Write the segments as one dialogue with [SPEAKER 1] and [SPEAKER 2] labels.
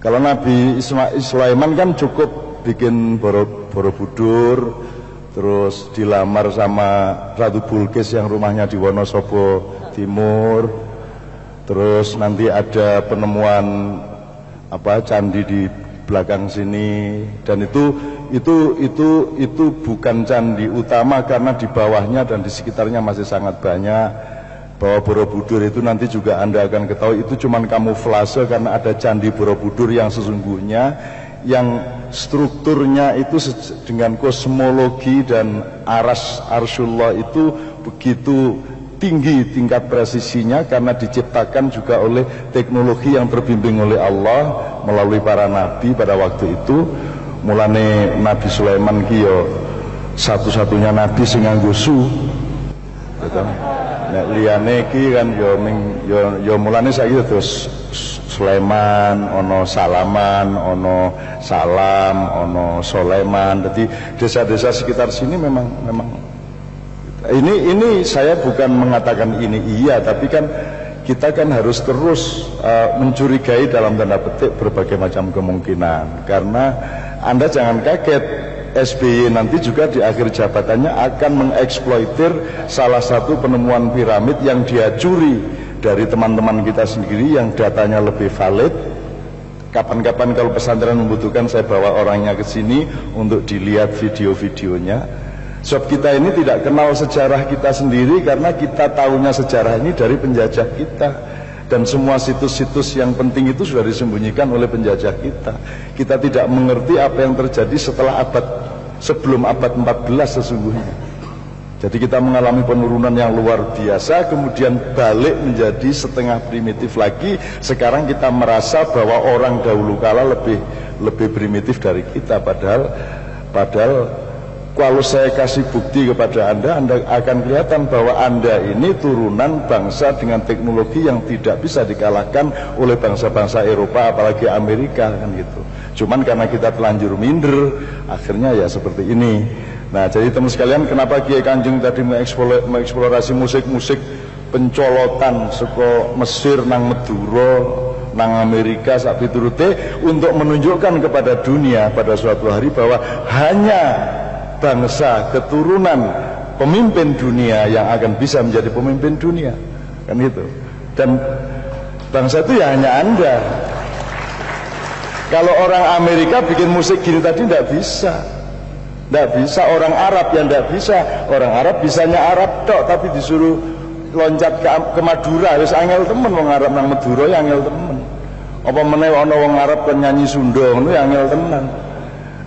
[SPEAKER 1] Kalau Nabi Sulaiman kan cukup bikin Borobudur, terus dilamar sama Ratu Bulkis yang rumahnya di Wonosobo Timur, terus nanti ada penemuan candi di belakang sini, dan itu bukan candi utama karena di bawahnya dan di sekitarnya masih sangat banyak. Bahwa Borobudur itu nanti juga Anda akan ketahui itu cuman kamuflase karena ada candi Borobudur yang sesungguhnya yang strukturnya itu dengan kosmologi dan arsyullah itu begitu tinggi tingkat presisinya karena diciptakan juga oleh teknologi yang terbimbing oleh Allah melalui para nabi pada waktu itu. Mulane Nabi Sulaiman ki yo satu-satunya nabi sing nganggo su. Betul. Nek liyane iki kan yo mulane saiki terus Sulaiman, ono Salaman, ono Salam, ono Soleman. Jadi desa-desa sekitar sini memang ini saya bukan mengatakan ini iya, tapi kan kita kan harus terus mencurigai dalam tanda petik berbagai macam kemungkinan. Karena Anda jangan kaget, SBY nanti juga di akhir jabatannya akan mengeksploitir salah satu penemuan piramid yang dia curi dari teman-teman kita sendiri yang datanya lebih valid. Kapan-kapan kalau pesantren membutuhkan, saya bawa orangnya ke sini untuk dilihat video-videonya. Sebab kita ini tidak kenal sejarah kita sendiri karena kita tahunya sejarah ini dari penjajah kita. Dan semua situs-situs yang penting itu sudah disembunyikan oleh penjajah kita. Kita tidak mengerti apa yang terjadi sebelum abad 14 sesungguhnya. Jadi kita mengalami penurunan yang luar biasa, kemudian balik menjadi setengah primitif lagi. Sekarang kita merasa bahwa orang dahulu kala lebih primitif dari kita, padahal kalau saya kasih bukti kepada Anda akan kelihatan bahwa Anda ini turunan bangsa dengan teknologi yang tidak bisa dikalahkan oleh bangsa-bangsa Eropa, apalagi Amerika kan gitu. Cuman karena kita telanjur minder, akhirnya ya seperti ini. Nah, jadi teman sekalian, kenapa Kiai Kanjeng tadi mengeksplorasi musik-musik pencolotan saka Mesir nang Madura nang Amerika sak piturute untuk menunjukkan kepada dunia pada suatu hari bahwa hanya bangsa keturunan pemimpin dunia yang akan bisa menjadi pemimpin dunia, kan gitu. Dan bangsa itu ya hanya Anda. Kalau orang Amerika bikin musik gini tadi tidak bisa. Orang Arab yang tidak bisa. Orang Arab bisanya Arab tok, tapi disuruh loncat ke Madura wis angel temen. Wong Arab nang Madura ya angel temen. Apa meneh ana wong Arab kan nyanyi Sunda ngono ya angel tenan.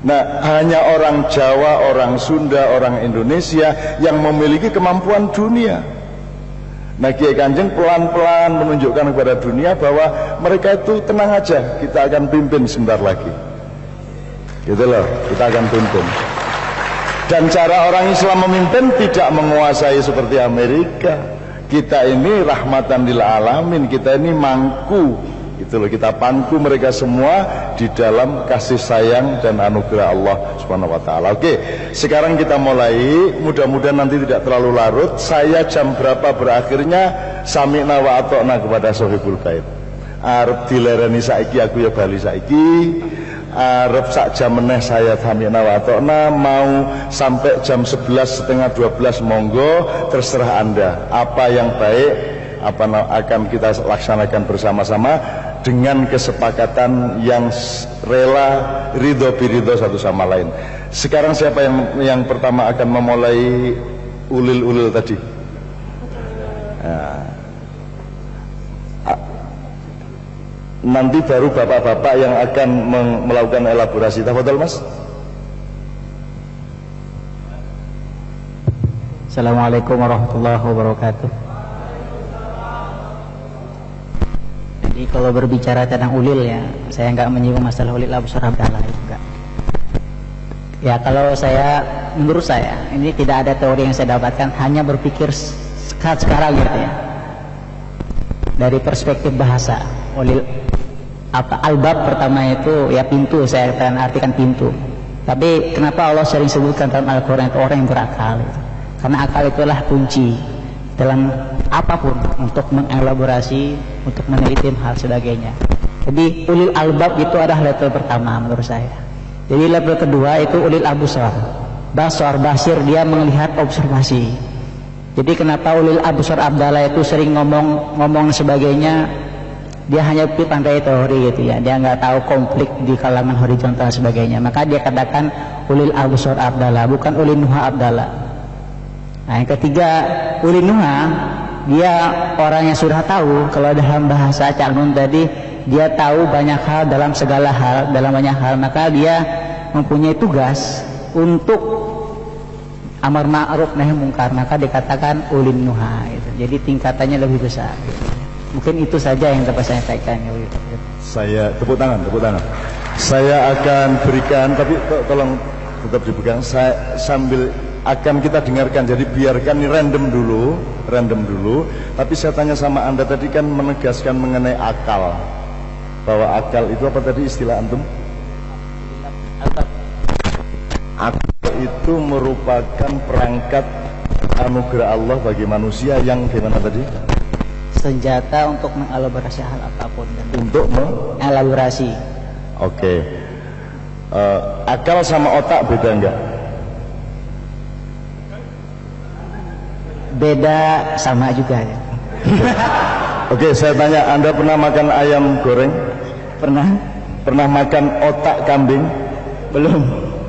[SPEAKER 1] Nah, hanya orang Jawa, orang Sunda, orang Indonesia yang memiliki kemampuan dunia. Nah, Kiai Kanjeng pelan-pelan menunjukkan kepada dunia bahwa mereka itu tenang aja, kita akan pimpin sebentar lagi. Gitu loh, kita akan pimpin. Dan cara orang Islam memimpin tidak menguasai seperti Amerika. Kita ini rahmatan lil alamin, kita ini mangku. Itu loh, kita pangku mereka semua di dalam kasih sayang dan anugerah Allah Subhanahu wa taala. Oke, sekarang kita mulai, mudah-mudahan nanti tidak terlalu larut. Saya jam berapa berakhirnya sami'na wa ata'na kepada Sohibul Bait. Arep dilereni saiki aku ya bali saiki. Arep sak jam meneh saya sami'na wa ata'na, mau sampai jam 11 setengah 12 monggo, terserah Anda. Apa yang baik apa akan kita laksanakan bersama-sama dengan kesepakatan yang rela, ridho biridho satu sama lain. Sekarang siapa yang pertama akan memulai ulil-ulil tadi? Nah, nanti baru bapak-bapak yang akan melakukan elaborasi. Tafadhol Mas.
[SPEAKER 2] Assalamualaikum warahmatullahi wabarakatuh. Jadi kalau berbicara tentang ulil ya, saya nggak menyinggung masalah ulil absar abdallah, enggak. Ya kalau menurut saya ini tidak ada teori yang saya dapatkan, hanya berpikir sekarang gitu ya. Dari perspektif bahasa, ulil albab pertama itu ya pintu, saya akan artikan pintu. Tapi kenapa Allah sering sebutkan dalam Al-Quran itu orang yang berakal? Karena akal itulah kunci dalam apapun untuk mengelaborasi, untuk meneliti hal sebagainya. Jadi ulil albab itu adalah level pertama menurut saya. Jadi level kedua itu ulil absar. Basar, basir, dia melihat observasi. Jadi kenapa ulil absar Abdallah itu sering ngomong sebagainya, dia hanya pandai teori gitu ya, dia nggak tahu konflik di kalangan horizontal sebagainya. Maka dia katakan ulil absar Abdallah, bukan ulil nuha Abdallah. Nah yang ketiga ulil nuha, dia orang yang sudah tahu. Kalau dalam bahasa Cak Nun tadi, dia tahu banyak hal dalam segala hal, dalam banyak hal, maka dia mempunyai tugas untuk amar ma'ruf nahi mungkar, maka dikatakan ulin nuha gitu. Jadi tingkatannya lebih besar gitu. Mungkin itu saja yang dapat saya sampaikan gitu.
[SPEAKER 1] Saya tepuk tangan. Saya akan berikan, tapi tolong tetap dipegang. Saya sambil akan kita dengarkan, jadi biarkan ini random dulu. Tapi saya tanya sama Anda tadi kan menegaskan mengenai akal, bahwa akal itu apa tadi istilah antum? Akal itu merupakan perangkat anugerah Allah bagi manusia yang gimana tadi?
[SPEAKER 2] Senjata untuk mengelaborasi hal apapun dan
[SPEAKER 1] untuk
[SPEAKER 2] mengelaborasi.
[SPEAKER 1] Oke. Akal sama otak beda enggak?
[SPEAKER 2] Beda sama juga ya.
[SPEAKER 1] Oke, saya tanya, Anda pernah makan ayam goreng?
[SPEAKER 2] Pernah.
[SPEAKER 1] Pernah makan otak kambing?
[SPEAKER 2] Belum.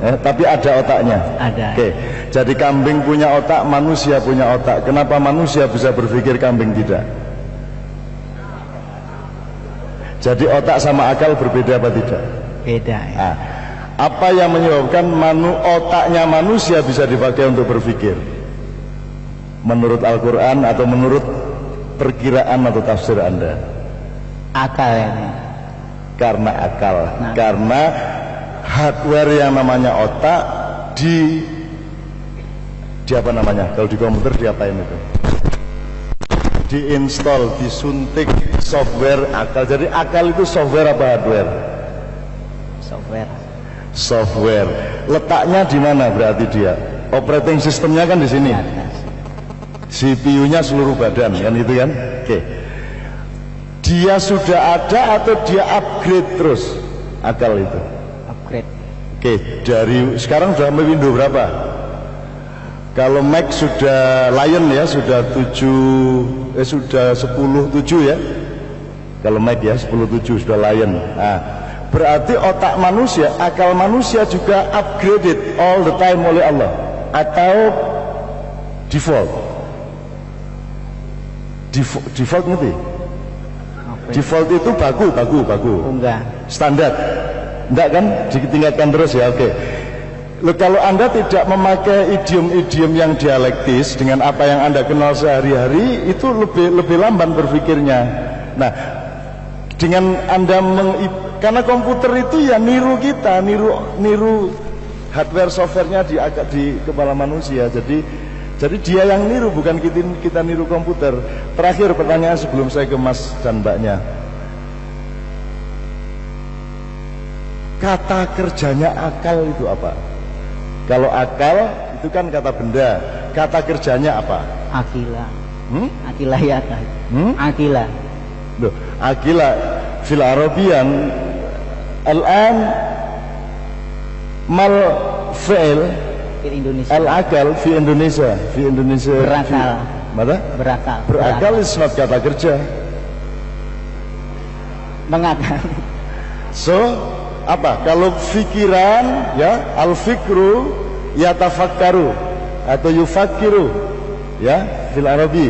[SPEAKER 1] Tapi ada otaknya.
[SPEAKER 2] Ada.
[SPEAKER 1] Oke, jadi kambing punya otak, manusia punya otak. Kenapa manusia bisa berpikir, kambing tidak? Jadi otak sama akal berbeda apa tidak?
[SPEAKER 2] Beda ya.
[SPEAKER 1] Nah, apa yang menyebabkan otaknya manusia bisa dipakai untuk berpikir? Menurut Al-Quran atau menurut perkiraan atau tafsir Anda?
[SPEAKER 2] Akal ini.
[SPEAKER 1] Karena akal. Karena hardware yang namanya otak di apa namanya? Kalau di komputer diapain itu? Diinstal, disuntik software akal. Jadi akal itu software apa hardware? Software. Letaknya di mana berarti dia? Operating sistemnya kan di sini. CPU-nya seluruh badan kan itu kan? Oke. Dia sudah ada atau dia upgrade terus akal itu?
[SPEAKER 2] Upgrade.
[SPEAKER 1] Oke, dari sekarang sudah Windows berapa? Kalau Mac sudah Lion ya, sudah 10.7 ya. Kalau Mac ya 10.7 sudah Lion. Nah, berarti otak manusia, akal manusia juga upgraded all the time oleh Allah atau default? Default ngerti? Default itu baku.
[SPEAKER 2] Enggak.
[SPEAKER 1] Standar. Enggak kan? Ditingkatkan terus ya, oke. Kalau Anda tidak memakai idiom-idiom yang dialektis dengan apa yang Anda kenal sehari-hari, itu lebih lamban berpikirnya. Nah, dengan Anda karena komputer itu ya niru kita, niru hardware softwarenya di kepala manusia. Jadi dia yang niru, bukan kita niru komputer. Terakhir pertanyaan sebelum saya ke Mas dan Mbaknya. Kata kerjanya akal itu apa? Kalau akal itu kan kata benda, kata kerjanya apa?
[SPEAKER 2] Akila. Akila ya kan? Akila.
[SPEAKER 1] Loh, akila fil Arabian al-an mal fi'il
[SPEAKER 2] Indonesia.
[SPEAKER 1] Al-akal fi Indonesia.
[SPEAKER 2] Berakal.
[SPEAKER 1] Mana? Berakal is not kata kerja.
[SPEAKER 2] Mengakal.
[SPEAKER 1] So, apa? Kalau fikiran ya, al-fikru yatafakkaru atau yufakiru ya, fil Arabi.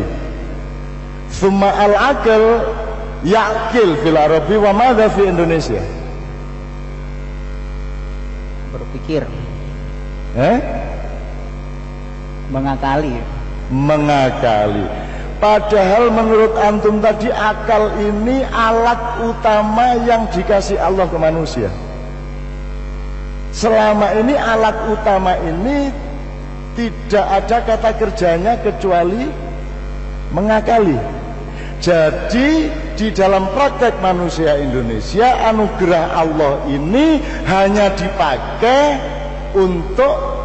[SPEAKER 1] Thumma al-akal ya'kil fil Arabi wa madza fi Indonesia?
[SPEAKER 2] Berpikir. Mengakali.
[SPEAKER 1] Padahal menurut antum tadi akal ini alat utama yang dikasih Allah ke manusia. Selama ini alat utama ini tidak ada kata kerjanya kecuali mengakali. Jadi di dalam praktek manusia Indonesia, anugerah Allah ini hanya dipakai untuk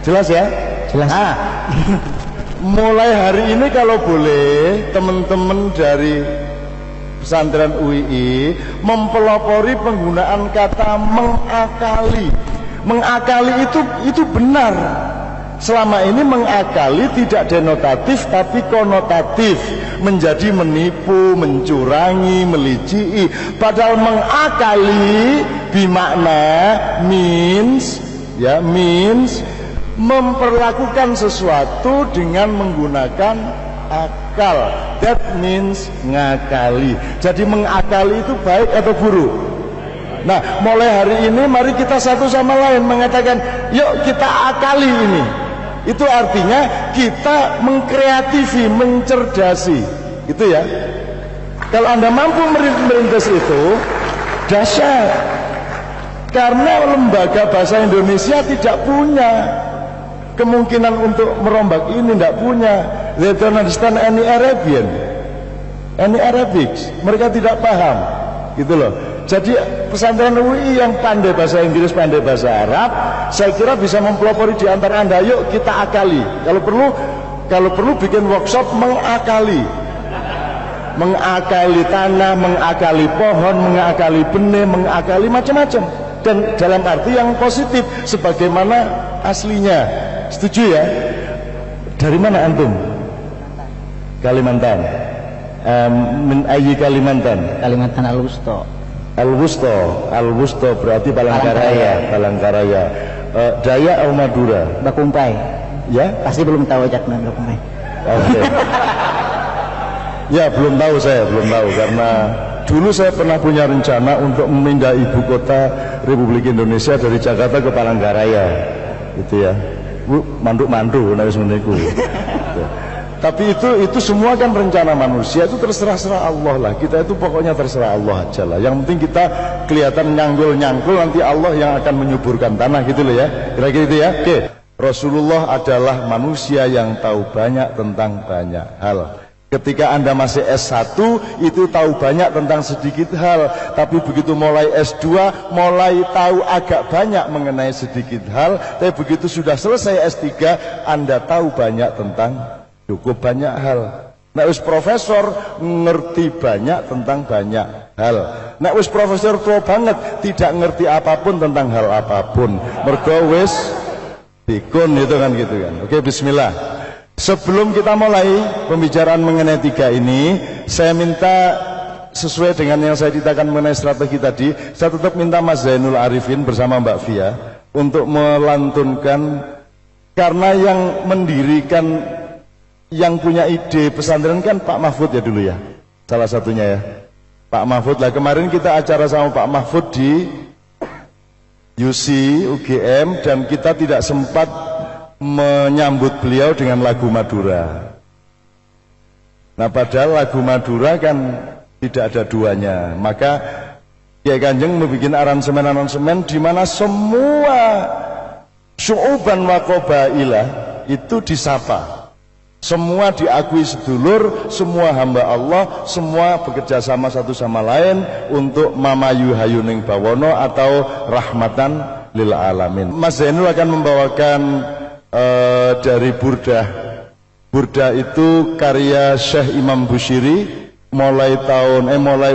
[SPEAKER 1] jelas ya?
[SPEAKER 2] Jelas.
[SPEAKER 1] mulai hari ini kalau boleh teman-teman dari pesantren UII mempelopori penggunaan kata mengakali. Mengakali itu benar. Selama ini mengakali tidak denotatif tapi konotatif, menjadi menipu, mencurangi, melicii. Padahal mengakali bimakna means memperlakukan sesuatu dengan menggunakan akal. That means ngakali. Jadi mengakali itu baik atau buruk? Nah, mulai hari ini mari kita satu sama lain mengatakan, yuk kita akali ini. Itu artinya kita mengkreatifi, mencerdasi. Itu ya. Kalau Anda mampu merintis itu, dahsyat. Karena lembaga bahasa Indonesia tidak punya kemungkinan untuk merombak ini, tidak punya. They don't understand any Arabian, any Arabics. Mereka tidak paham, gitu loh. Jadi pesantren UI yang pandai bahasa Inggris, pandai bahasa Arab, saya kira bisa mempelopori di antara Anda. Yuk kita akali. Kalau perlu bikin workshop mengakali. Mengakali tanah, mengakali pohon, mengakali benih, mengakali macam-macam. Dan dalam arti yang positif sebagaimana aslinya. Setuju ya? Dari mana antum? Kalimantan. Min ayyi Kalimantan?
[SPEAKER 2] Kalimantan Al-Wusta.
[SPEAKER 1] Al-Wusta berarti Palangkaraya. Dayak atau Madura?
[SPEAKER 2] Bakumpai.
[SPEAKER 1] Ya?
[SPEAKER 2] Pasti belum tahu Jakna Bakumpai.
[SPEAKER 1] Oke. Ya, belum tahu karena dulu saya pernah punya rencana untuk memindah ibu kota Republik Indonesia dari Jakarta ke Palangkaraya. Gitu ya. Mandu nangis meniku. Tapi itu semua kan rencana manusia, itu terserah Allah lah. Kita itu pokoknya terserah Allah aja lah. Yang penting kita kelihatan nyangkul, nanti Allah yang akan menyuburkan tanah, gitu loh ya. Kira-kira itu ya. Oke. Rasulullah adalah manusia yang tahu banyak tentang banyak hal. Ketika Anda masih S1 itu tahu banyak tentang sedikit hal, tapi begitu mulai S2 mulai tahu agak banyak mengenai sedikit hal, tapi begitu sudah selesai S3 Anda tahu banyak tentang cukup banyak hal. Nek wis profesor ngerti banyak tentang banyak hal. Nek wis profesor tua banget tidak ngerti apapun tentang hal apapun. Mergo wis pikun itu kan gitu kan. Oke, bismillah. Sebelum kita mulai pembicaraan mengenai tiga ini, saya minta sesuai dengan yang saya ceritakan mengenai strategi tadi, saya tetap minta Mas Zainul Arifin bersama Mbak Fia untuk melantunkan, karena yang mendirikan, yang punya ide pesantren kan Pak Mahfud ya dulu ya, salah satunya ya, Pak Mahfud lah. Kemarin kita acara sama Pak Mahfud di UC UGM dan kita tidak sempat menyambut beliau dengan lagu Madura. Nah, padahal lagu Madura kan tidak ada duanya. Maka Kiai Kanjeng membuat aransemen di mana semua syu'uban wa qabailah itu disapa. Semua diakui sedulur, semua hamba Allah, semua bekerja sama satu sama lain untuk mamayu hayuning bawono atau rahmatan lil alamin. Mas Zainul akan membawakan dari Burdah itu karya Syekh Imam Bushiri. Mulai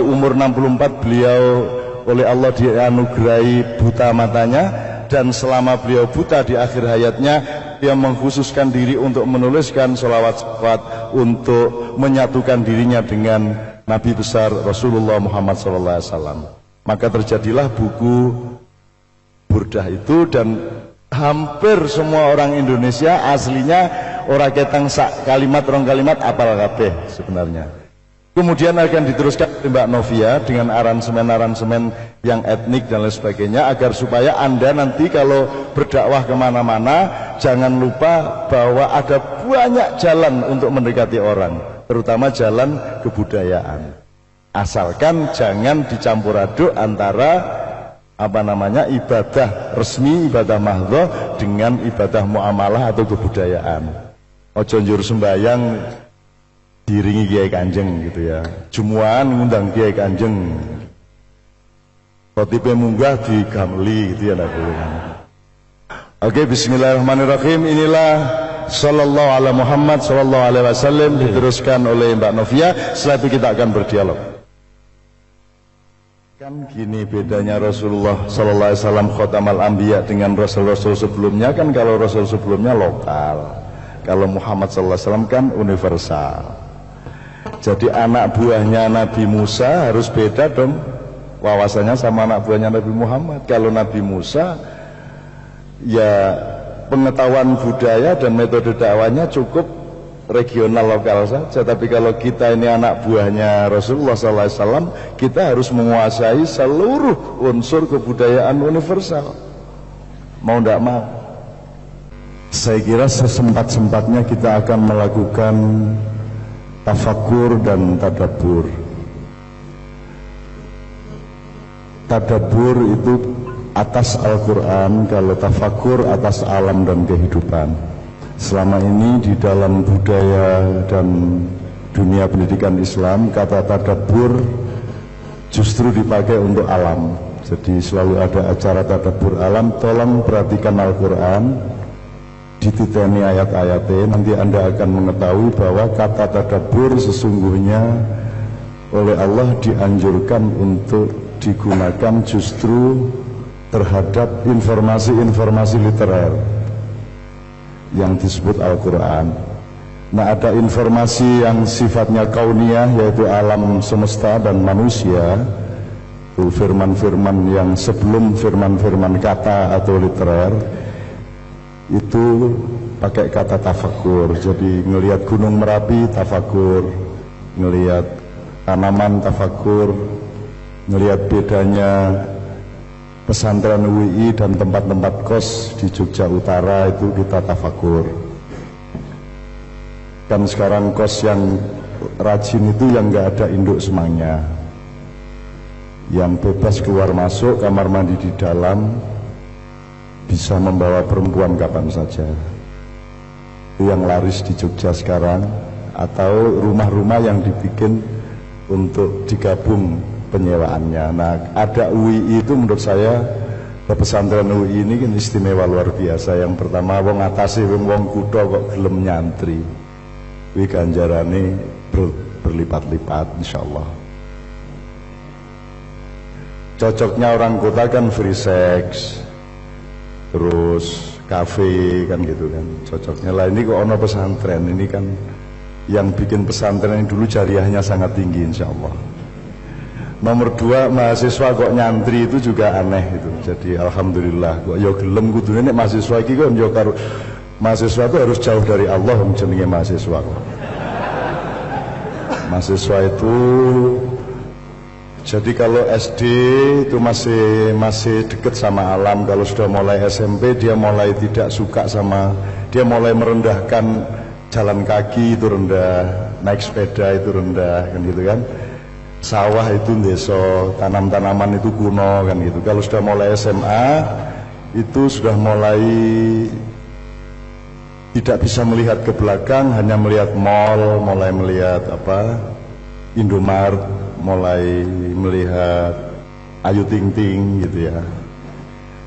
[SPEAKER 1] umur 64 beliau oleh Allah dianugerahi buta matanya, dan selama beliau buta di akhir hayatnya dia mengkhususkan diri untuk menuliskan sholawat untuk menyatukan dirinya dengan Nabi besar Rasulullah Muhammad SAW. Maka terjadilah buku Burdah itu, dan hampir semua orang Indonesia aslinya ora ketang sak kalimat rong kalimat apal kabeh sebenarnya. Kemudian akan diteruskan oleh Mbak Novia dengan aransemen-aransemen yang etnik dan lain sebagainya, agar supaya Anda nanti kalau berdakwah kemana-mana jangan lupa bahwa ada banyak jalan untuk mendekati orang, terutama jalan kebudayaan. Asalkan jangan dicampur aduk antara ibadah resmi, ibadah mahdhah dengan ibadah muamalah atau kebudayaan. Ojo njur sembayang diringi Kiai Kanjeng gitu ya. Jumuan ngundang Kiai Kanjeng. Khotibe munggah digamli gitu ya, ndak boleh. Oke, bismillahirrahmanirrahim. Inilah sallallahu alaihi Muhammad sallallahu alaihi wasallam, diteruskan oleh Mbak Novia. Setelah itu kita akan berdialog. Kan gini bedanya Rasulullah sallallahu alaihi wasallam khatamal anbiya dengan rasul-rasul sebelumnya. Kan kalau rasul sebelumnya lokal, kalau Muhammad sallallahu alaihi wasallam kan universal. Jadi anak buahnya Nabi Musa harus beda dong wawasannya sama anak buahnya Nabi Muhammad. Kalau Nabi Musa ya pengetahuan budaya dan metode dakwahnya cukup regional lokal saja. Tapi kalau kita ini anak buahnya Rasulullah SAW, kita harus menguasai seluruh unsur kebudayaan universal, mau tidak mau. Saya kira sesempat-sempatnya kita akan melakukan tafakur dan tadabbur. Tadabbur itu atas Al-Quran, kalau tafakur atas alam dan kehidupan. Selama ini di dalam budaya dan dunia pendidikan Islam, kata tadabbur justru dipakai untuk alam. Jadi selalu ada acara tadabbur alam, tolong perhatikan Al-Quran, dititeni ayat-ayatnya, nanti Anda akan mengetahui bahwa kata tadabbur sesungguhnya oleh Allah dianjurkan untuk digunakan justru terhadap informasi-informasi literer yang disebut Al-Quran. Nah, ada informasi yang sifatnya kauniyah, yaitu alam semesta dan manusia, itu firman-firman yang sebelum firman-firman kata atau literer, itu pakai kata tafakur. Jadi ngelihat gunung Merapi tafakur, ngelihat tanaman tafakur, ngelihat bedanya pesantren UI dan tempat-tempat kos di Jogja Utara, itu kita tafakur. Kan sekarang kos yang rajin itu yang nggak ada induk semangnya, yang bebas keluar masuk, kamar mandi di dalam, bisa membawa perempuan kapan saja. Itu yang laris di Jogja sekarang. Atau rumah-rumah yang dibikin untuk digabung penyewaannya. Nah, ada UI itu menurut saya, pesantren UI ini kan istimewa luar biasa. Yang pertama, wong atase wong kutha kok gelem nyantri, kuwi ganjarane berlipat-lipat insyaallah. Cocoknya orang kota kan free sex, terus kafe kan gitu kan, cocoknya lah. Ini kok ono pesantren, ini kan yang bikin pesantren ini dulu jariahnya sangat tinggi insyaallah. Nomor 2, mahasiswa kok nyantri itu juga aneh itu. Jadi alhamdulillah kok ya gelem kudune nek mahasiswa iki kok yo karo mahasiswa itu harus jauh dari Allah jenenge mahasiswa kok. Mahasiswa itu jadi kalau SD itu masih dekat sama alam. Kalau sudah mulai SMP dia mulai tidak suka sama, dia mulai merendahkan jalan kaki itu rendah, naik sepeda itu rendah kan gitu kan. Sawah itu desa, tanam-tanaman itu kuno kan gitu. Kalau sudah mulai SMA itu sudah mulai tidak bisa melihat ke belakang, hanya melihat mall, mulai melihat Indomaret, mulai melihat Ayu Ting Ting gitu ya.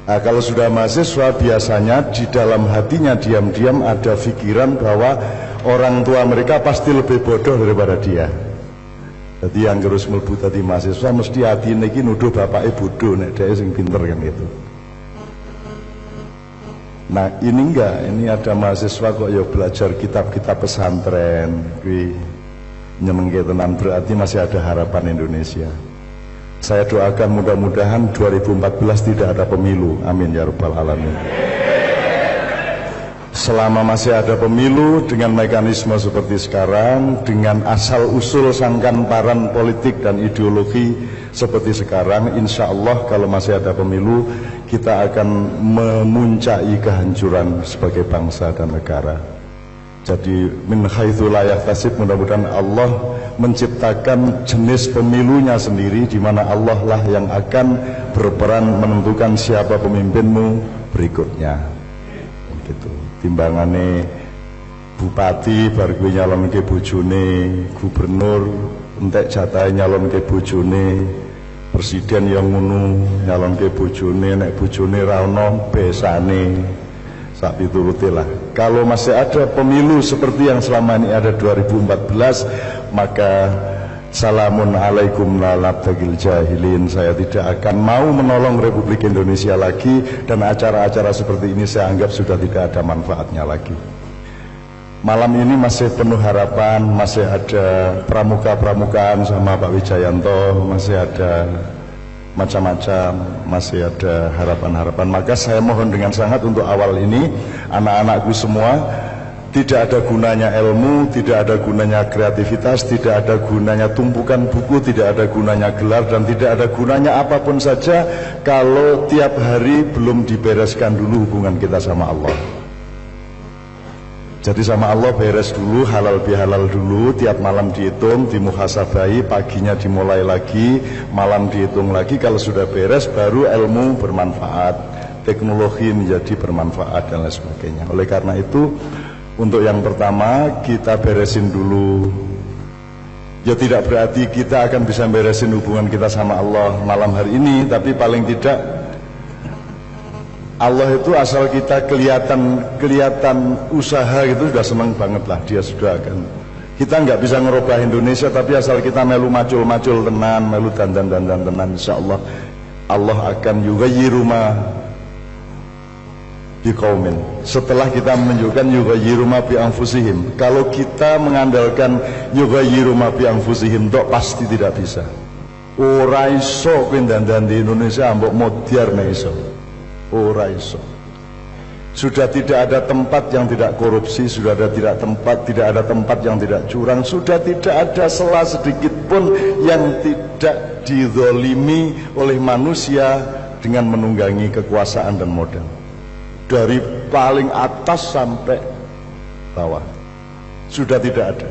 [SPEAKER 1] Nah, kalau sudah mahasiswa biasanya di dalam hatinya diam-diam ada pikiran bahwa orang tua mereka pasti lebih bodoh daripada dia. Jadi yang harus mlebu tadi mahasiswa mesti hati ini nuduh bapaknya bodoh, nek dia sing pinter kan gitu. Nah ini enggak, ini ada mahasiswa kok ya belajar kitab-kitab pesantren, kuwi nyenengke tenan, berarti masih ada harapan Indonesia. Saya doakan mudah-mudahan 2014 tidak ada pemilu, amin ya rabbal alamin. Selama masih ada pemilu dengan mekanisme seperti sekarang, dengan asal-usul sangkan-paran politik dan ideologi seperti sekarang, insya Allah kalau masih ada pemilu, kita akan memuncaki kehancuran sebagai bangsa dan negara. Jadi min haitsu la yahtasib, mudah-mudahan Allah menciptakan jenis pemilunya sendiri, di mana Allah lah yang akan berperan menentukan siapa pemimpinmu berikutnya. Gitu. Timbangane bupati bar kuwi nyalonke bojone, gubernur entek jatah nyalonke bojone, presiden yang ngono nyalonke bojone, nek bojone ra ono besane sak piturute lah. Kalau masih ada pemilu seperti yang selama ini ada 2014, maka salamun alaikum la nabtagil jahilin. Saya tidak akan mau menolong Republik Indonesia lagi, dan acara-acara seperti ini saya anggap sudah tidak ada manfaatnya lagi. Malam ini masih penuh harapan, masih ada pramuka-pramukaan sama Pak Wijayanto, masih ada macam-macam, masih ada harapan-harapan. Maka saya mohon dengan sangat untuk awal ini, anak-anakku semua, tidak ada gunanya ilmu, tidak ada gunanya kreativitas, tidak ada gunanya tumpukan buku, tidak ada gunanya gelar, dan tidak ada gunanya apapun saja kalau tiap hari belum dibereskan dulu hubungan kita sama Allah. Jadi sama Allah beres dulu, halal bihalal dulu, tiap malam dihitung, dimuhasabai, paginya dimulai lagi, malam dihitung lagi. Kalau sudah beres, baru ilmu bermanfaat, teknologi menjadi bermanfaat, dan lain sebagainya. Oleh karena itu, untuk yang pertama, kita beresin dulu. Ya tidak berarti kita akan bisa beresin hubungan kita sama Allah malam hari ini, tapi paling tidak Allah itu asal kita kelihatan usaha gitu sudah senang banget lah, dia sudah akan. Kita nggak bisa ngerubah Indonesia, tapi asal kita melu macul-macul tenan, melu dandan tenan, insya Allah Allah akan yughayyiru ma biqaumin. Setelah kita menunjukkan yughayyiru ma bi anfusihim, kalau kita mengandalkan yughayyiru ma bi anfusihim, tok pasti tidak bisa. Ora iso kowe dandan di Indonesia mbok modern iso. Ora iso. Sudah tidak ada tempat yang tidak korupsi, sudah tidak ada tempat yang tidak curang, sudah tidak ada celah sedikit pun yang tidak dizalimi oleh manusia dengan menunggangi kekuasaan dan modal. Dari paling atas sampai bawah sudah tidak ada.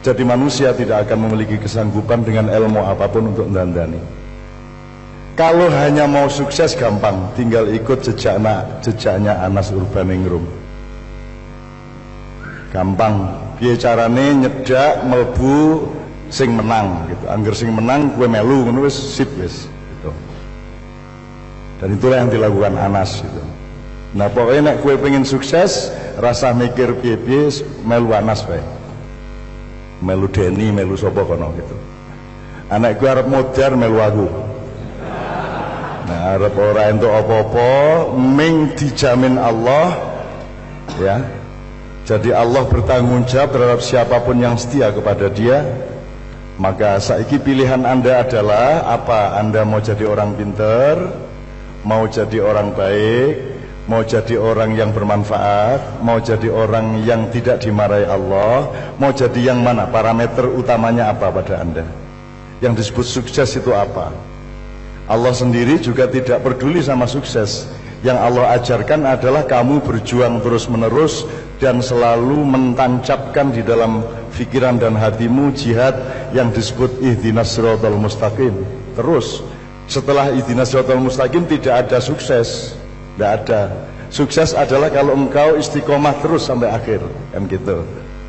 [SPEAKER 1] Jadi manusia tidak akan memiliki kesanggupan dengan ilmu apapun untuk mendandani. Kalau hanya mau sukses gampang, tinggal ikut jejaknya Anas Urbaningrum. Gampang, piye carane nyedak melbu sing menang gitu. Angger sing menang kue melu ngono wis sip wis gitu. Dan itulah yang dilakukan Anas gitu. Nah, pokoknya nek kue pengen sukses, rasa mikir piye-piye melu Anas wae. Melu Deni, melu sapa kono gitu. Anak gue arep modar melu aku. Nah, arep ora entuk apa-apa, ming dijamin Allah, ya. Jadi Allah bertanggung jawab terhadap siapapun yang setia kepada Dia. Maka saiki pilihan Anda adalah apa? Anda mau jadi orang pinter, mau jadi orang baik, mau jadi orang yang bermanfaat, mau jadi orang yang tidak dimarahi Allah, mau jadi yang mana? Parameter utamanya apa pada Anda? Yang disebut sukses itu apa? Allah sendiri juga tidak peduli sama sukses. Yang Allah ajarkan adalah kamu berjuang terus-menerus dan selalu mentancapkan di dalam pikiran dan hatimu jihad yang disebut ihdinas siratal mustaqim. Terus setelah ihdinas siratal mustaqim tidak ada sukses, tidak ada. Sukses adalah kalau engkau istiqomah terus sampai akhir, kan gitu,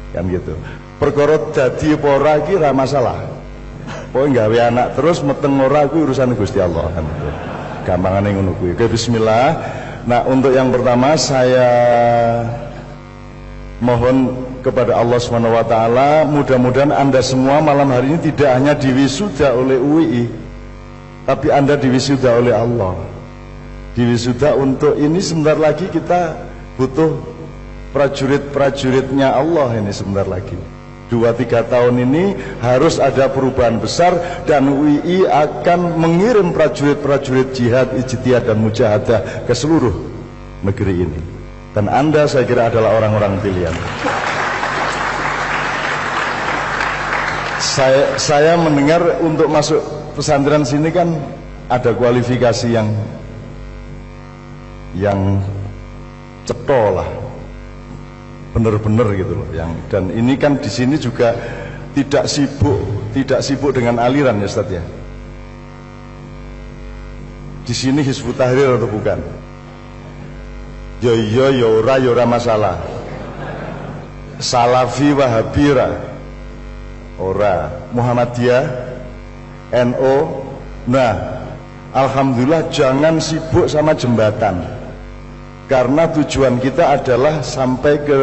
[SPEAKER 1] kan gitu. Perkara dadi apa ora iki ra masalah. Pokoknya gawe anak terus meteng ora kuwi urusan Gusti Allah kan. Gampangane ngono kuwi. Oke, bismillah. Nah, untuk yang pertama saya mohon kepada Allah Subhanahu wa taala, mudah-mudahan Anda semua malam hari ini tidak hanya diwisuda oleh UII, tapi Anda diwisuda oleh Allah. Diwisuda untuk ini sebentar lagi kita butuh prajurit-prajuritnya Allah ini sebentar lagi. 2-3 tahun ini harus ada perubahan besar dan UII akan mengirim prajurit-prajurit jihad, ijtihad dan mujahadah ke seluruh negeri ini. Dan Anda saya kira adalah orang-orang pilihan. Saya mendengar untuk masuk pesantren sini kan ada kualifikasi yang cetol lah. Bener-bener gitu loh, dan ini kan di sini juga tidak sibuk dengan aliran ya Ustaz ya. Di sini Hizbut Tahrir atau bukan? Ya ora masalah. Salafi Wahabi ora, Muhammadiyah, NU. Nah, alhamdulillah jangan sibuk sama jembatan. Karena tujuan kita adalah sampai ke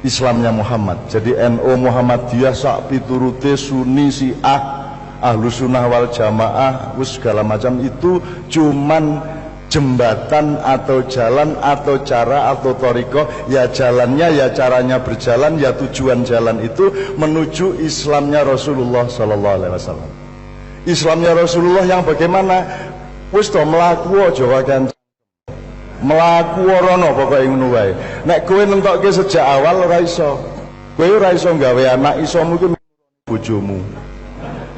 [SPEAKER 1] Islamnya Muhammad. Jadi NU Muhammadiyah sak piturute Sunni Syiah Ahlu Sunnah wal Jamaah segala macam itu cuman jembatan atau jalan atau cara atau thariqah, ya jalannya ya caranya berjalan, ya tujuan jalan itu menuju Islamnya Rasulullah sallallahu alaihi wasallam. Islamnya Rasulullah yang bagaimana? Wis to mlaku aja wae, mlaku rono pokoke ngono wae. Nek kowe nentokke sejak awal ora iso. Kowe ora iso gawe anak, isomu iku bojomu.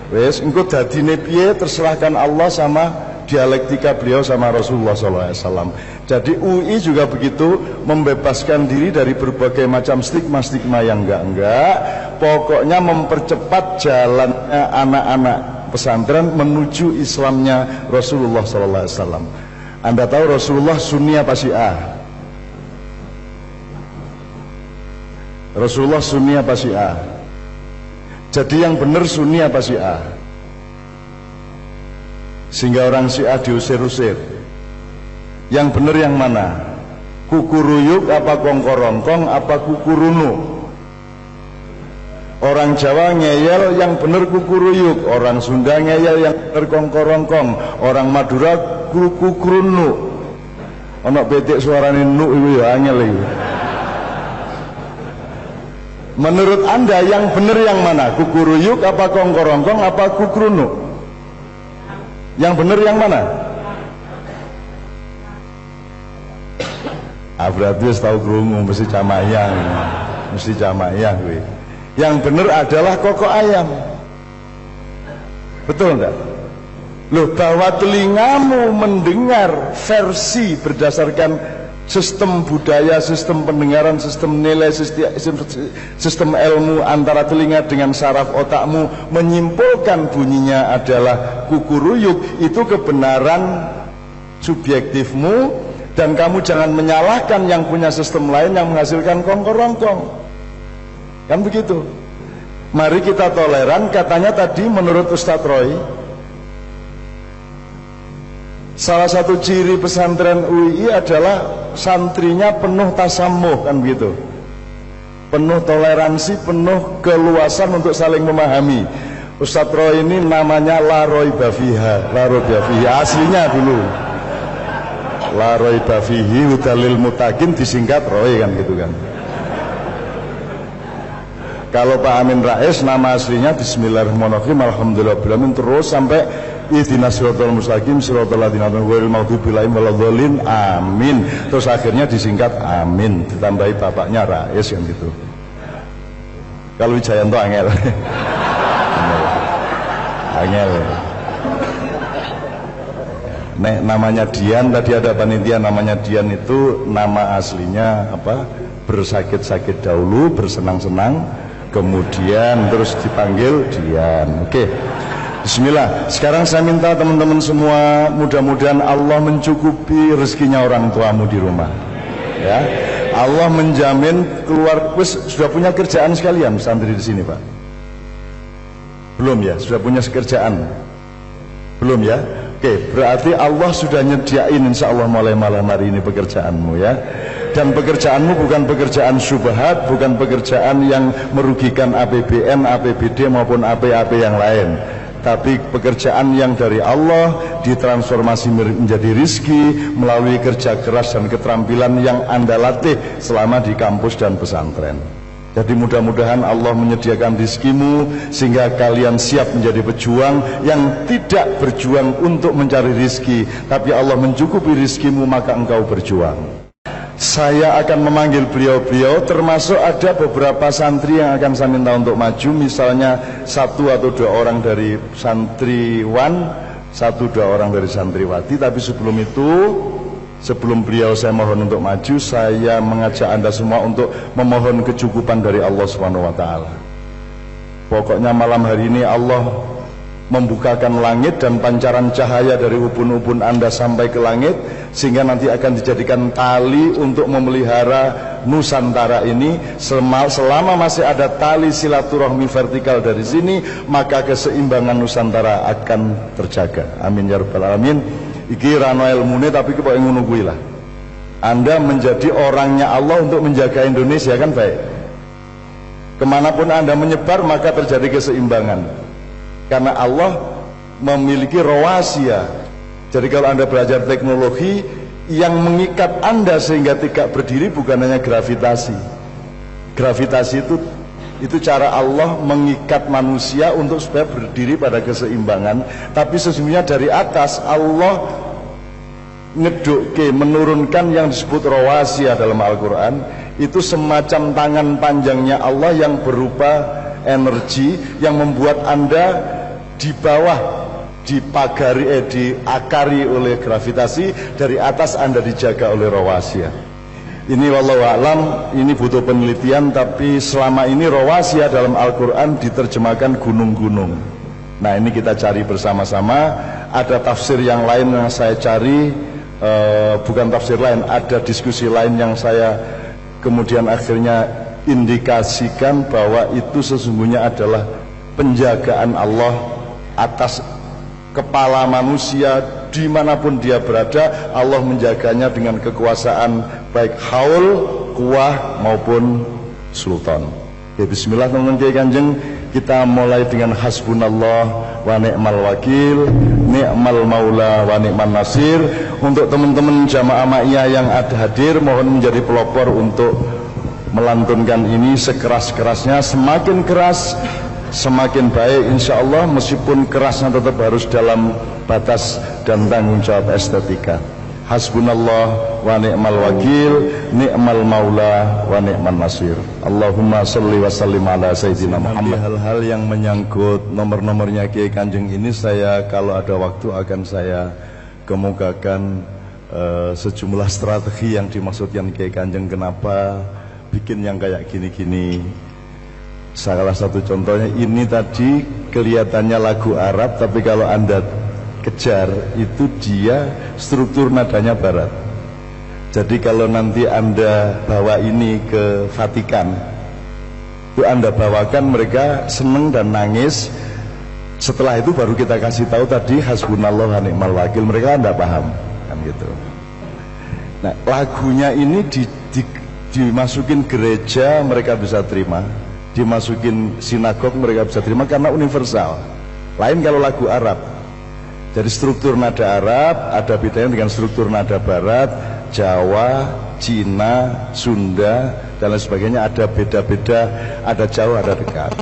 [SPEAKER 1] Wis engko dadine piye terserahkan Allah sama dialektika beliau sama Rasulullah SAW. Jadi UI juga begitu, membebaskan diri dari berbagai macam stigma-stigma yang enggak. Pokoknya mempercepat jalannya anak-anak pesantren menuju Islamnya Rasulullah SAW. Anda tahu Rasulullah Sunni apa Syiah? Rasulullah Sunni apa Syiah? Jadi yang benar Sunni apa Syiah? Sehingga orang Syiah diusir-usir. Yang benar yang mana? Kukuruyuk apa kongkorongkong apa kukurunu? Orang Jawa ngeyel yang benar kukuruyuk, orang Sunda ngeyel yang benar kongkorongkong, orang Madura kukurunu. Ono betik suarane nu iku ya angel iki. Menurut Anda yang benar yang mana? Kukuruyuk apa kongkorongkong apa kukurunu? Yang benar yang mana? Berarti wis tau krungu mesti jamayang. Mesti jamayang kuwi. Yang benar adalah kokok ayam. Betul enggak? Loh, bahwa telingamu mendengar versi berdasarkan sistem budaya, sistem pendengaran, sistem nilai, sistem ilmu antara telinga dengan saraf otakmu menyimpulkan bunyinya adalah kukuruyuk, itu kebenaran subjektifmu, dan kamu jangan menyalahkan yang punya sistem lain yang menghasilkan kongkorongkong. Kan begitu. Mari kita toleran. Katanya tadi menurut Ustadz Roy, salah satu ciri pesantren UI adalah santrinya penuh tasamuh, kan begitu, penuh toleransi, penuh keluasan untuk saling memahami. Ustadz Roy ini namanya Laroy Bafiha, Laroy Bafihi aslinya dulu, Laroy Bafihi Udalil Mutakin, disingkat Roy, kan gitu kan. Kalau Pak Amin Rais nama aslinya Bismillahirrahmanirrahim Alhamdulillahirrahmanirrahim terus sampai Ihdinas siratal mustaqim siratal ladzina an'amta 'alaihim ghairil maghdubi 'alaihim waladdallin amin. Terus akhirnya disingkat Amin, ditambahi bapaknya Rais, kan gitu. Kalau Wijayanto angel. Angel. Nek namanya Dian, tadi ada panitia namanya Dian, itu nama aslinya apa? Bersakit-sakit dahulu, bersenang-senang, kemudian terus dipanggil Dian. Oke. Bismillah. Sekarang saya minta teman-teman semua, mudah-mudahan Allah mencukupi rezekinya orang tuamu di rumah. Ya. Allah menjamin keluar. Sudah punya kerjaan sekalian santri di sini, Pak? Belum ya? Sudah punya kerjaan? Belum ya? Oke, berarti Allah sudah nyediain insya Allah mulai malam hari ini pekerjaanmu ya. Dan pekerjaanmu bukan pekerjaan syubhat, bukan pekerjaan yang merugikan APBN, APBD maupun AP-AP yang lain, tapi pekerjaan yang dari Allah ditransformasi menjadi rizki melalui kerja keras dan keterampilan yang Anda latih selama di kampus dan pesantren. Jadi mudah-mudahan Allah menyediakan rizkimu sehingga kalian siap menjadi pejuang yang tidak berjuang untuk mencari rizki, tapi Allah mencukupi rizkimu maka engkau berjuang. Saya akan memanggil beliau-beliau, termasuk ada beberapa santri yang akan saya minta untuk maju, misalnya 1 atau 2 orang dari santriwan, 1-2 orang dari santriwati. Tapi sebelum itu, sebelum beliau saya mohon untuk maju, saya mengajak Anda semua untuk memohon kecukupan dari Allah SWT. Pokoknya malam hari ini Allah membukakan langit dan pancaran cahaya dari ubun-ubun Anda sampai ke langit, sehingga nanti akan dijadikan tali untuk memelihara Nusantara ini. Selama masih ada tali silaturahmi vertikal dari sini, maka keseimbangan Nusantara akan terjaga. Amin ya rabbal alamin. Iki rano ilmune tapi kok ngono kuwi lah. Anda menjadi orangnya Allah untuk menjaga Indonesia, kan baik. Kemanapun Anda menyebar maka terjadi keseimbangan, karena Allah memiliki rawasia. Jadi kalau Anda belajar teknologi, yang mengikat Anda sehingga tidak berdiri bukan hanya gravitasi. Gravitasi itu cara Allah mengikat manusia untuk supaya berdiri pada keseimbangan. Tapi sesungguhnya dari atas Allah ngedukke, menurunkan yang disebut rawasia dalam Al-Quran. Itu semacam tangan panjangnya Allah yang berupa energi yang membuat Anda di bawah diakari oleh gravitasi, dari atas Anda dijaga oleh rawasia. Ini wallahu a'lam, ini butuh penelitian, tapi selama ini rawasia dalam Al-Quran diterjemahkan gunung-gunung. Nah, ini kita cari bersama-sama. Ada tafsir yang lain yang saya cari, bukan tafsir lain, ada diskusi lain yang saya kemudian akhirnya indikasikan bahwa itu sesungguhnya adalah penjagaan Allah atas kepala manusia dimanapun dia berada. Allah menjaganya dengan kekuasaan baik haul, kuah maupun sultan. Ya, bismillah teman-teman Kiai Kanjeng, kita mulai dengan hasbunallah wa ni'mal wakil, ni'mal maula wa ni'man nasir. Untuk teman-teman jamaah ma'iyah yang ada hadir, mohon menjadi pelopor untuk melantunkan ini sekeras-kerasnya. Semakin keras semakin baik insyaallah, meskipun kerasnya tetap harus dalam batas dan tanggung jawab estetika. Hasbunallah wa ni'mal wakil, ni'mal maula wa ni'man nasir. Allahumma sholli wa sallim ala sayyidina Muhammad. Hal-hal yang menyangkut nomor-nomornya Kiai Kanjeng ini, saya kalau ada waktu akan saya kemukakan sejumlah strategi yang dimaksudkan Kiai Kanjeng, kenapa bikin yang kayak gini-gini. Salah satu contohnya ini tadi kelihatannya lagu Arab, tapi kalau Anda kejar itu dia struktur nadanya barat. Jadi kalau nanti Anda bawa ini ke Vatikan, itu Anda bawakan, mereka seneng dan nangis. Setelah itu baru kita kasih tahu tadi hasbunallah wa ni'mal wakil, mereka tidak paham kan gitu. Nah, lagunya ini dimasukin gereja mereka bisa terima, dimasukin sinagog mereka bisa terima karena universal. Lain kalau lagu Arab. Jadi struktur nada Arab ada bedanya dengan struktur nada Barat, Jawa, Cina, Sunda dan lain sebagainya, ada beda-beda, ada jauh, ada dekat.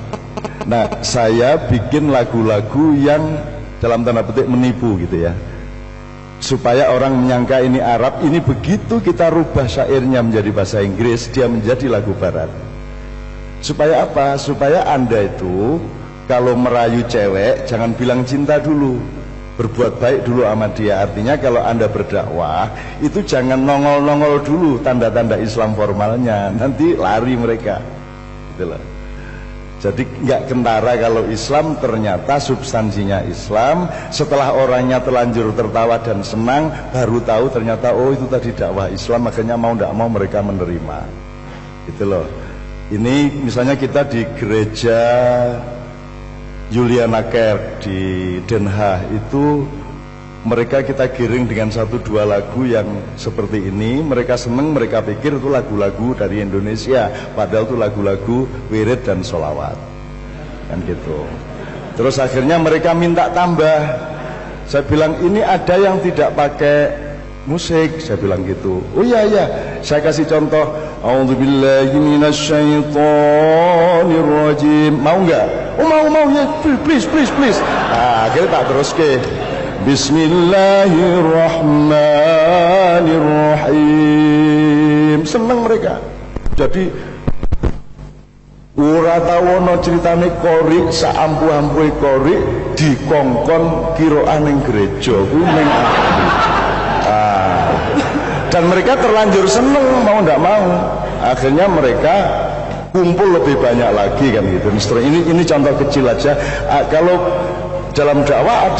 [SPEAKER 1] Nah, saya bikin lagu-lagu yang dalam tanda petik menipu gitu ya, supaya orang menyangka ini Arab. Ini begitu kita rubah syairnya menjadi bahasa Inggris, dia menjadi lagu Barat. Supaya apa? Supaya Anda itu kalau merayu cewek jangan bilang cinta dulu, berbuat baik dulu sama dia. Artinya kalau Anda berdakwah itu jangan nongol-nongol dulu tanda-tanda Islam formalnya, nanti lari mereka gitu loh. Jadi nggak kentara kalau Islam ternyata substansinya Islam. Setelah orangnya terlanjur tertawa dan senang, baru tahu ternyata oh itu tadi dakwah Islam, makanya mau nggak mau mereka menerima gitu loh. Ini misalnya kita di gereja Juliana Kerk di Den Haag itu, mereka kita giring dengan 1-2 lagu yang seperti ini. Mereka seneng, mereka pikir itu lagu-lagu dari Indonesia, padahal itu lagu-lagu wirid dan sholawat kan gitu. Terus akhirnya mereka minta tambah. Saya bilang ini ada yang tidak pakai musik, saya bilang gitu. Oh iya iya, saya kasih contoh. A'udzubillahi minasyaitonir rajim. Mau enggak? Oh mau ya, please. Nah, akhirnya tak terus ke Bismillahirrahmanirrahim. Senang mereka. Jadi ora tawono ceritane Qori saampu-ampue Qori dikongkon kiroan ning gereja kuwi ning dan mereka terlanjur seneng mau ndak mau. Akhirnya mereka kumpul lebih banyak lagi kan gitu. Ini contoh kecil aja. Kalau dalam dakwah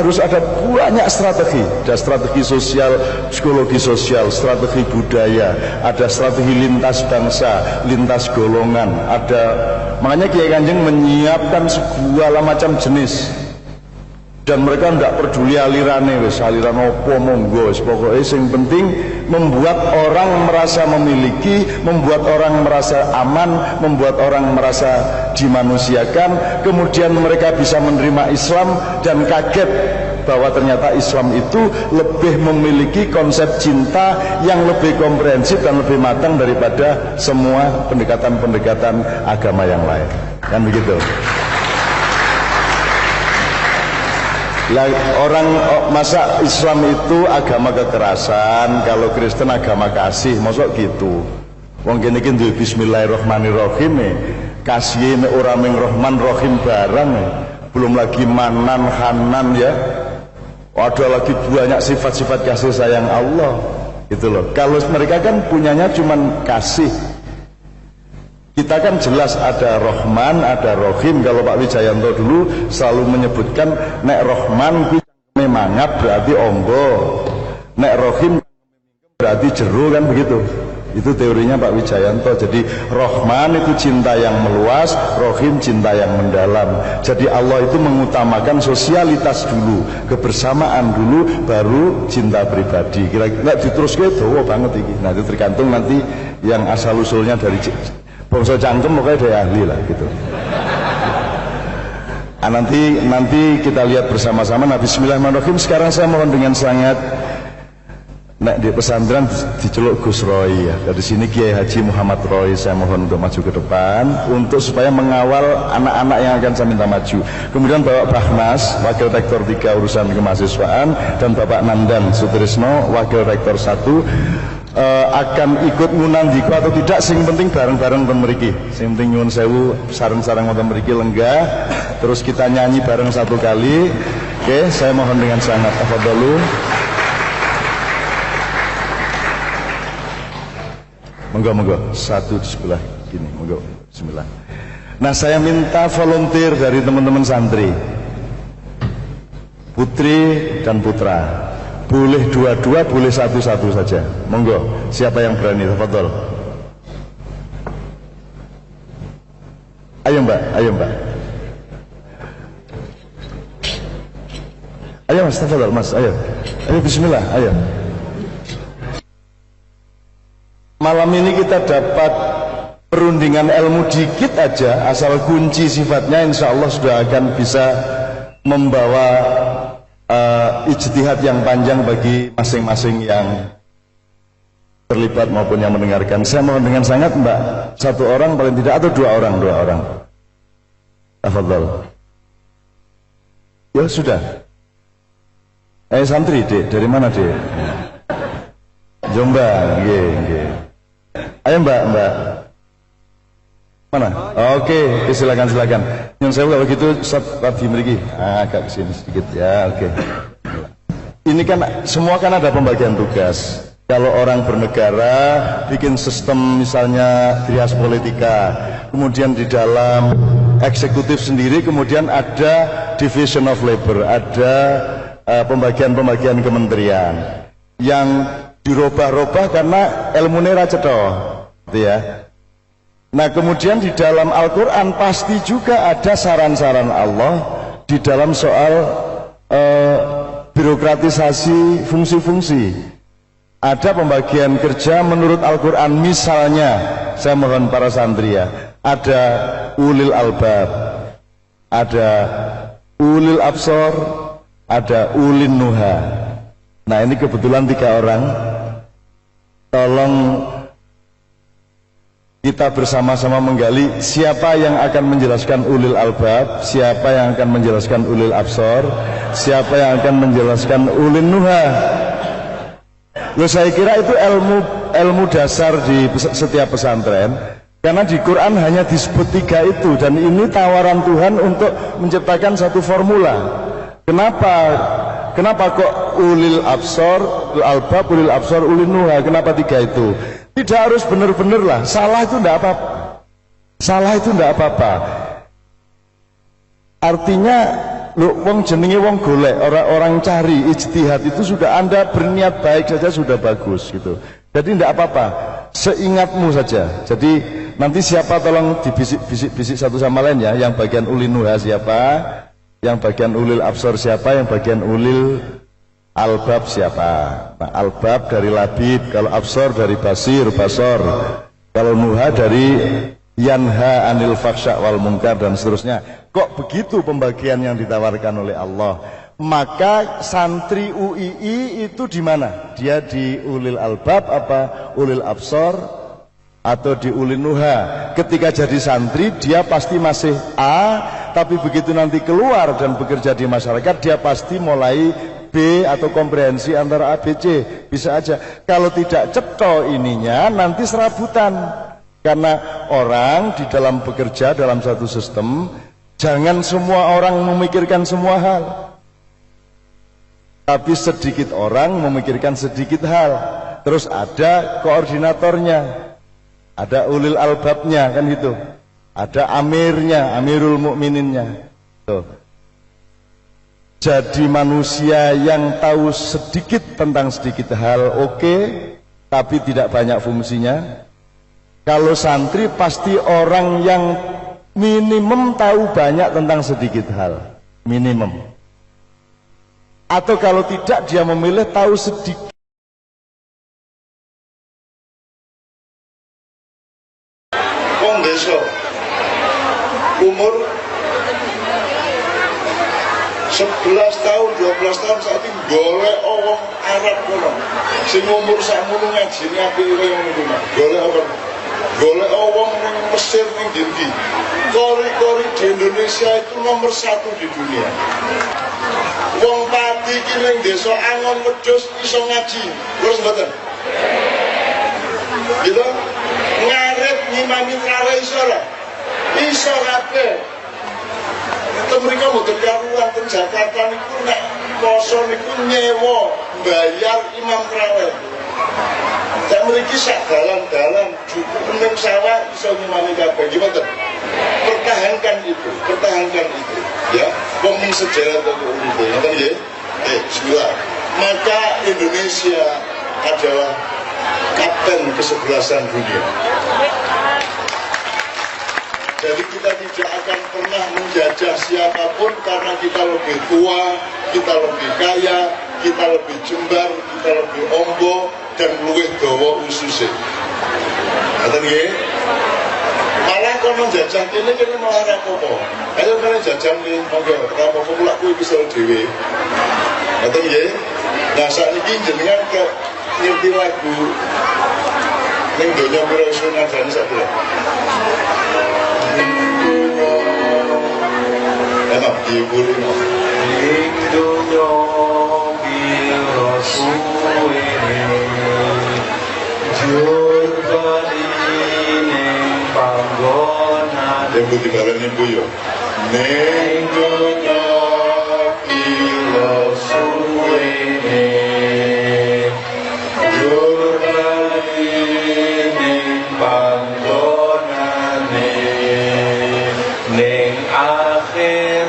[SPEAKER 1] harus ada banyak strategi. Ada strategi sosial, psikologi sosial, strategi budaya, ada strategi lintas bangsa, lintas golongan. Makanya Kiai Kanjeng menyiapkan segala macam jenis dan mereka tidak peduli alirane, wis aliran opo monggo, pokoknya yang penting membuat orang merasa memiliki, membuat orang merasa aman, membuat orang merasa dimanusiakan, kemudian mereka bisa menerima Islam dan kaget bahwa ternyata Islam itu lebih memiliki konsep cinta yang lebih komprehensif dan lebih matang daripada semua pendekatan-pendekatan agama yang lain, kan begitu. Lah, orang masa Islam itu agama kekerasan, kalau Kristen agama kasih, masuk gitu. Wong kene iki duwe bismillahirrahmanirrahim kasih ora ming Rahman Rahim barang belum lagi Manan Hanan ya. Ada lagi banyak sifat-sifat kasih sayang Allah. Itu loh. Kalau mereka kan punyanya cuman kasih. Kita kan jelas ada Rahman, ada Rahim. Kalau Pak Wijayanto dulu selalu menyebutkan nek Rahman kuwi mangap berarti ombo, nek Rahim berarti jero, kan begitu. Itu teorinya Pak Wijayanto. Jadi Rahman itu cinta yang meluas, Rahim cinta yang mendalam. Jadi Allah itu mengutamakan sosialitas dulu, kebersamaan dulu, baru cinta pribadi. Kira-kira diteruskan itu banget ini. Nah itu tergantung nanti yang asal usulnya dari bangsa cangkem, pokoknya dari ahli lah gitu. Nanti kita lihat bersama-sama. Nah, bismillahirrahmanirrahim. Sekarang saya mohon dengan sangat, di pesantren diceluk Gus Roy ya. Dari sini Kiai Haji Muhammad Roy saya mohon untuk maju ke depan untuk supaya mengawal anak-anak yang akan saya minta maju. Kemudian Bapak Bahnas, Wakil Rektor 3 Urusan Kemahasiswaan, dan Bapak Nandan Sutrisno, Wakil Rektor 1 akan ikut ngunandiko atau tidak, sing penting bareng-bareng mriki. Sing penting nyuwun sewu sareng-sareng wonten mriki lenggah, terus kita nyanyi bareng satu kali. Oke, saya mohon dengan sangat tafadhalu. Monggo satu di sebelah gini, monggo. Bismillah. Nah, saya minta volunteer dari teman-teman santri, putri dan putra. Boleh dua-dua, boleh satu-satu saja. Monggo, siapa yang berani? Tafadhol. Ayo Mbak. Ayo Mas, tafadhol Mas, ayo. Ayo bismillah, ayo. Malam ini kita dapat perundingan ilmu dikit aja, asal kunci sifatnya insya Allah sudah akan bisa membawa ijtihad yang panjang bagi masing-masing yang terlibat maupun yang mendengarkan. Saya mohon dengan sangat Mbak, satu orang paling tidak atau dua orang. Tafadhol. Ya sudah. Santri Dek, dari mana Dek? Jombang, nggih. Ayo Mbak. Mana? Oke, silakan. Yang saya kalau gitu Rabi mriki. Agak kesini sedikit ya, oke. Ini kan semua kan ada pembagian tugas. Kalau orang bernegara bikin sistem misalnya trias politika, kemudian di dalam eksekutif sendiri kemudian ada division of labor, ada pembagian kementerian yang dirubah-rubah karena ilmune ra cetha, gitu ya. Nah, kemudian di dalam Al-Quran pasti juga ada saran-saran Allah di dalam soal birokratisasi fungsi-fungsi. Ada pembagian kerja menurut Al-Quran, misalnya, saya mohon para santri ya, ada ulil albab, ada ulil absor, ada ulin nuha. Nah, ini kebetulan 3 orang. Tolong kita bersama-sama menggali siapa yang akan menjelaskan ulil albab, siapa yang akan menjelaskan ulil absor, siapa yang akan menjelaskan ulin nuha. Loh, saya kira itu ilmu dasar di setiap pesantren, karena di Quran hanya disebut 3 itu, dan ini tawaran Tuhan untuk menciptakan satu formula. Kenapa kok ulil absor, ulil albab, ulil absor, ulin nuha? Kenapa 3 itu? Tidak harus benar-benar lah. Salah itu tidak apa-apa. Artinya, wong jenenge wong golek, orang cari ijtihad itu sudah Anda berniat baik saja sudah bagus gitu. Jadi tidak apa-apa. Seingatmu saja. Jadi nanti siapa tolong dibisik-bisik satu sama lain ya. Yang bagian ulin nuha siapa? Yang bagian ulil absor siapa? Yang bagian ulil albab siapa? Nah, albab dari labib, kalau absor dari basir, basor, kalau nuha dari yanha anil faksha wal munkar dan seterusnya. Kok begitu pembagian yang ditawarkan oleh Allah? Maka santri UII itu di mana? Dia di ulil albab apa ulil absor atau di ulil nuha? Ketika jadi santri dia pasti masih A, tapi begitu nanti keluar dan bekerja di masyarakat dia pasti mulai B atau komprehensi antara A, B, C. Bisa aja. Kalau tidak cetha ininya nanti serabutan. Karena orang di dalam bekerja dalam satu sistem, jangan semua orang memikirkan semua hal, tapi sedikit orang memikirkan sedikit hal. Terus ada koordinatornya, ada ulil albabnya, kan gitu. Ada amirnya, amirul mukmininnya. Tuh. Jadi manusia yang tahu sedikit tentang sedikit hal, oke, tapi tidak banyak fungsinya. Kalau santri pasti orang yang minimum tahu banyak tentang sedikit hal, minimum. Atau kalau tidak dia memilih tahu sedikit.
[SPEAKER 3] Wong desa umur 11 tahun, 12 tahun saat ini golek wong Arab kono. Sing umur sakmono ngajine apik kaya ngono. Golek apa? Golek wong ning Mesir ning ndi. Kori-kori di Indonesia itu nomor 1 di dunia. Wong pati iki ning desa Angon Wedhus iso ngaji. Terus mboten? Gitu? Ngarit ngimami tarawih iso ora? Iso kabeh. Mereka mboten karuan teng Jakarta niku nek poso niku nyewa bayar imam tarawih. Sak mriki sak dalan-dalan cukup ning sawah iso ngimami kabeh. Gimana? Pertahankan itu, ya. Wong ning sejarah kok uripe, ngoten nggih. Bismillah. Maka Indonesia adalah kapten kesebelasan dunia. Jadi kita tidak akan pernah menjajah siapapun karena kita lebih tua, kita lebih kaya, kita lebih jembar, kita lebih ombo dan luwih dawa ususe. Ngoten nggih? Malah kono jajah kene malah ora apa-apa. Ayo kene jajah nggih, monggo ora apa-apa kula kuwi bisa dhewe. Ngoten nggih? Nah sakniki jenengan kok ngerti lagu ning donya pira iso nadani sak pira? Enak dibuli no.
[SPEAKER 4] Ning donya pira suwene jur bali ning panggonan
[SPEAKER 3] Yang putih barang ibu yo.
[SPEAKER 4] ning donya pira suwene jur bali ning panggonane ning akhirat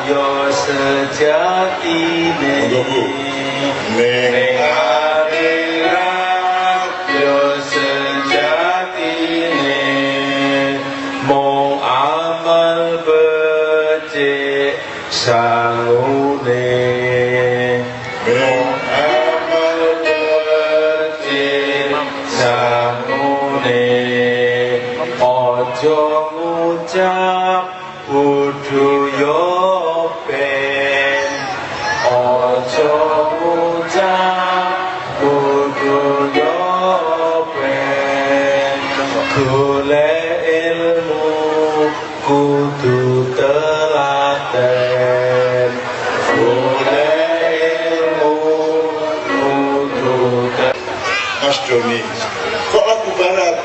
[SPEAKER 4] yo sejatine
[SPEAKER 3] Monggo, Bu.
[SPEAKER 4] ning akhirat yo sejatine mung amal becik sangune mung amal becik sangune ojo ngucap kudu yo ben ojo ngucap kudu yo ben golek ilmu kudu telaten golek ilmu kudu
[SPEAKER 3] Mas Doni, kok lagu barat?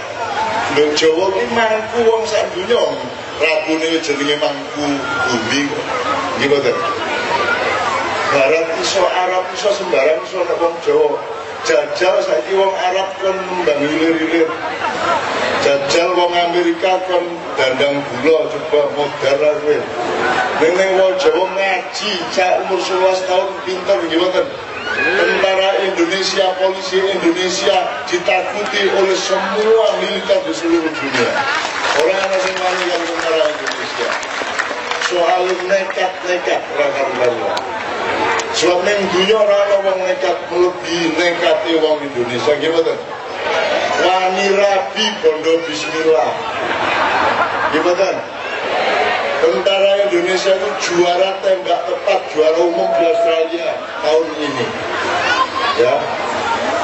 [SPEAKER 3] Lho Jawa ki mangku wong sak donya. Lagune jenenge mangku bumi kok. Nggih mboten? Barat iso Arab iso sembarang iso nek wong Jawa. Jajal saiki wong Arab kon nembang hilir-hilir. Jajal wong Amerika kon dandang gula coba modar kowe. Ning wong Jawa ngaji cak umur 11 tahun pinter nggih mboten? Tentara Indonesia, polisi Indonesia ditakuti oleh semua militer di seluruh dunia. Orang yang masih wani yang tentara Indonesia. soal nekat-nekat rakan-rakan. Sebab neng dunia orang wong nekat melebihi nekati wong Indonesia gimana? Wani rabi bondo bismillah. Gimana? Tentara Indonesia itu juara tembak tepat, juara umum di Australia tahun ini. Ya,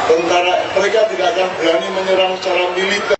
[SPEAKER 3] tentara mereka tidak akan berani menyerang secara militer.